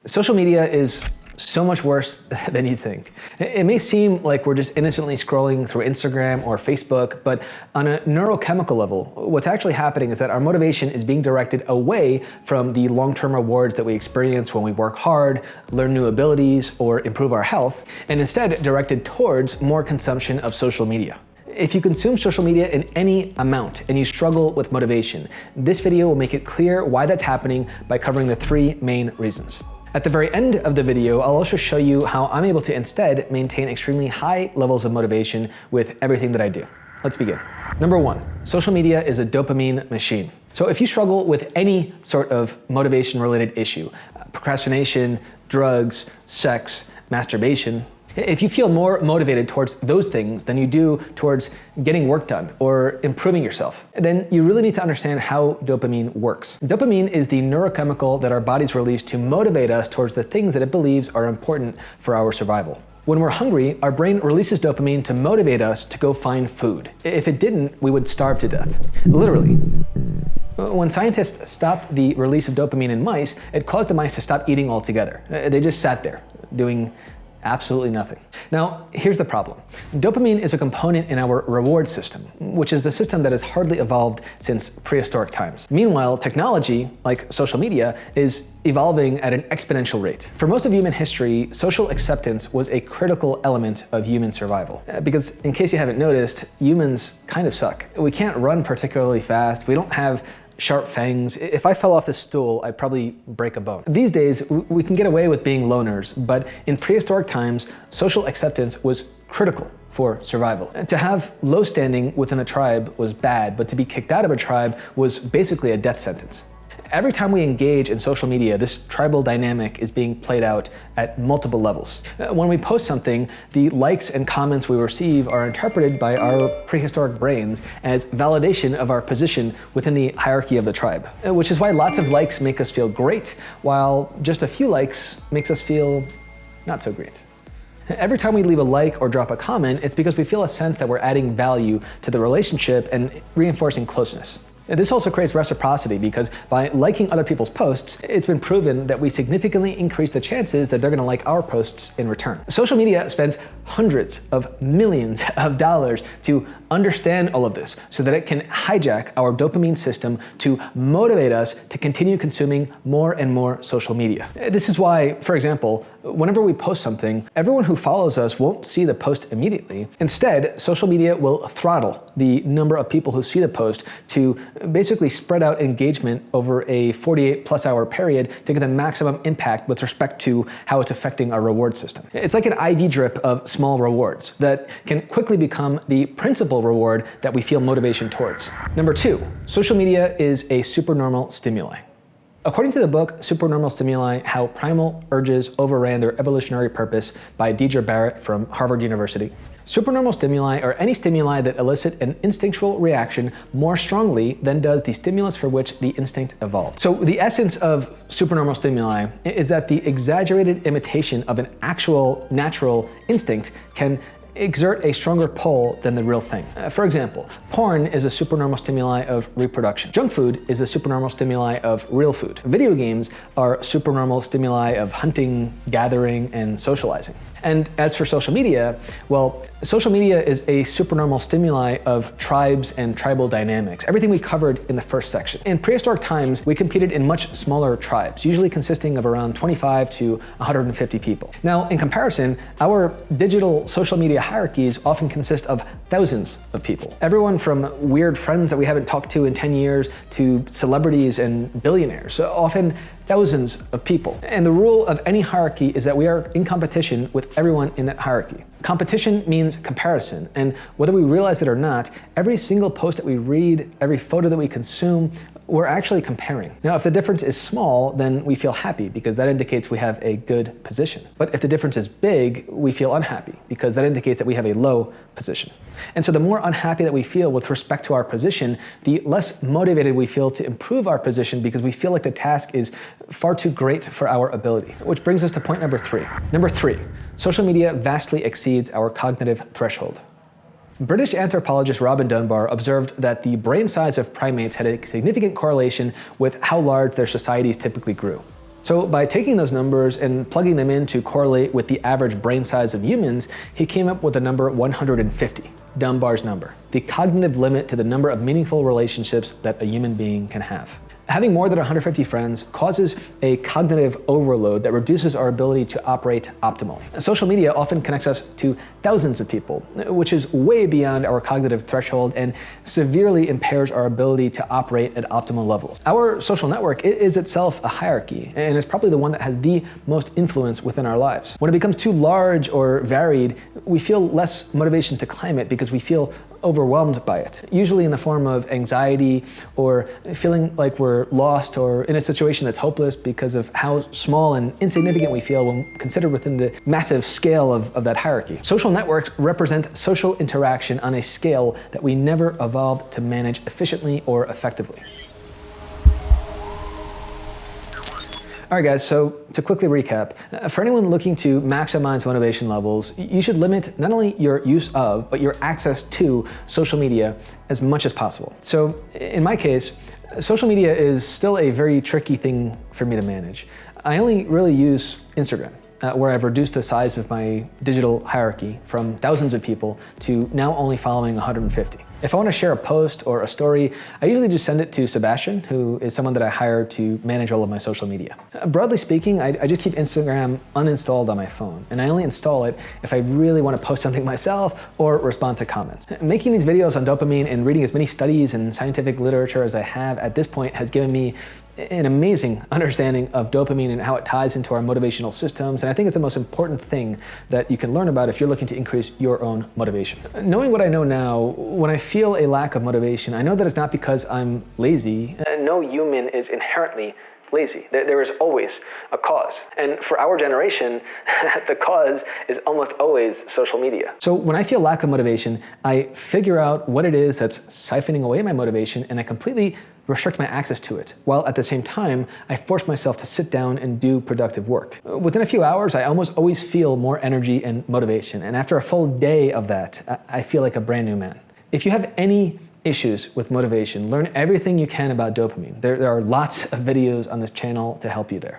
Social media is so much worse than you think. It may seem like we're just innocently scrolling through Instagram or Facebook, but on a neurochemical level, what's actually happening is that our motivation is being directed away from the long-term rewards that we experience when we work hard, learn new abilities, or improve our health, and instead directed towards more consumption of social media. If you consume social media in any amount and you struggle with motivation, this video will make it clear why that's happening by covering the 3 main reasons. At the very end of the video, I'll also show you how I'm able to instead maintain extremely high levels of motivation with everything that I do. Let's begin. Number 1, social media is a dopamine machine. So if you struggle with any sort of motivation-related issue, procrastination, drugs, sex, masturbation, if you feel more motivated towards those things than you do towards getting work done or improving yourself, then you really need to understand how dopamine works. Dopamine is the neurochemical that our bodies release to motivate us towards the things that it believes are important for our survival. When we're hungry, our brain releases dopamine to motivate us to go find food. If it didn't, we would starve to death. Literally. When scientists stopped the release of dopamine in mice, it caused the mice to stop eating altogether. They just sat there, doing absolutely nothing. Now, here's the problem. Dopamine is a component in our reward system, which is a system that has hardly evolved since prehistoric times. Meanwhile, technology, like social media, is evolving at an exponential rate. For most of human history, social acceptance was a critical element of human survival. Because in case you haven't noticed, humans kind of suck. We can't run particularly fast. We don't have sharp fangs. If I fell off the stool, I'd probably break a bone. These days, we can get away with being loners, but in prehistoric times, social acceptance was critical for survival. To have low standing within a tribe was bad, but to be kicked out of a tribe was basically a death sentence. Every time we engage in social media, this tribal dynamic is being played out at multiple levels. When we post something, the likes and comments we receive are interpreted by our prehistoric brains as validation of our position within the hierarchy of the tribe, which is why lots of likes make us feel great, while just a few likes makes us feel not so great. Every time we leave a like or drop a comment, it's because we feel a sense that we're adding value to the relationship and reinforcing closeness. This also creates reciprocity because by liking other people's posts, it's been proven that we significantly increase the chances that they're going to like our posts in return. Social media spends hundreds of millions of dollars to understand all of this so that it can hijack our dopamine system to motivate us to continue consuming more and more social media. This is why, for example, whenever we post something, everyone who follows us won't see the post immediately. Instead, social media will throttle the number of people who see the post to basically spread out engagement over a 48+ hour period to get the maximum impact with respect to how it's affecting our reward system. It's like an IV drip of small rewards that can quickly become the principal reward that we feel motivation towards. Number 2, social media is a supernormal stimuli. According to the book Supernormal Stimuli, How Primal Urges Overran Their Evolutionary Purpose by Deidre Barrett from Harvard University, supernormal stimuli are any stimuli that elicit an instinctual reaction more strongly than does the stimulus for which the instinct evolved. So the essence of supernormal stimuli is that the exaggerated imitation of an actual natural instinct can exert a stronger pull than the real thing. For example, porn is a supernormal stimuli of reproduction. Junk food is a supernormal stimuli of real food. Video games are supernormal stimuli of hunting, gathering, and socializing. And as for social media, well, social media is a supernormal stimuli of tribes and tribal dynamics, everything we covered in the first section. In prehistoric times, we competed in much smaller tribes, usually consisting of around 25 to 150 people. Now, in comparison, our digital social media hierarchies often consist of thousands of people. Everyone from weird friends that we haven't talked to in 10 years to celebrities and billionaires, so often thousands of people. And the rule of any hierarchy is that we are in competition with everyone in that hierarchy. Competition means comparison, and whether we realize it or not, every single post that we read, every photo that we consume, we're actually comparing. Now, if the difference is small, then we feel happy because that indicates we have a good position. But if the difference is big, we feel unhappy because that indicates that we have a low position. And so the more unhappy that we feel with respect to our position, the less motivated we feel to improve our position because we feel like the task is far too great for our ability. Which brings us to point number 3. Number 3, social media vastly exceeds our cognitive threshold. British anthropologist Robin Dunbar observed that the brain size of primates had a significant correlation with how large their societies typically grew. So by taking those numbers and plugging them in to correlate with the average brain size of humans, he came up with the number 150, Dunbar's number, the cognitive limit to the number of meaningful relationships that a human being can have. Having more than 150 friends causes a cognitive overload that reduces our ability to operate optimally. Social media often connects us to thousands of people, which is way beyond our cognitive threshold and severely impairs our ability to operate at optimal levels. Our social network is itself a hierarchy, and is probably the one that has the most influence within our lives. When it becomes too large or varied, we feel less motivation to climb it because we feel overwhelmed by it, usually in the form of anxiety or feeling like we're lost or in a situation that's hopeless because of how small and insignificant we feel when considered within the massive scale of that hierarchy. Social networks represent social interaction on a scale that we never evolved to manage efficiently or effectively. All right, guys, so to quickly recap, for anyone looking to maximize motivation levels, you should limit not only your use of, but your access to social media as much as possible. So in my case, social media is still a very tricky thing for me to manage. I only really use Instagram, where I've reduced the size of my digital hierarchy from thousands of people to now only following 150. If I want to share a post or a story, I usually just send it to Sebastian, who is someone that I hire to manage all of my social media. Broadly speaking, I just keep Instagram uninstalled on my phone, and I only install it if I really want to post something myself or respond to comments. Making these videos on dopamine and reading as many studies and scientific literature as I have at this point has given me an amazing understanding of dopamine and how it ties into our motivational systems, and I think it's the most important thing that you can learn about if you're looking to increase your own motivation. Knowing what I know now, when I feel a lack of motivation, I know that it's not because I'm lazy. No human is inherently lazy. There is always a cause. And for our generation, the cause is almost always social media. So when I feel lack of motivation, I figure out what it is that's siphoning away my motivation, and I completely restrict my access to it, while at the same time, I force myself to sit down and do productive work. Within a few hours, I almost always feel more energy and motivation. And after a full day of that, I feel like a brand new man. If you have any issues with motivation, learn everything you can about dopamine. There are lots of videos on this channel to help you there.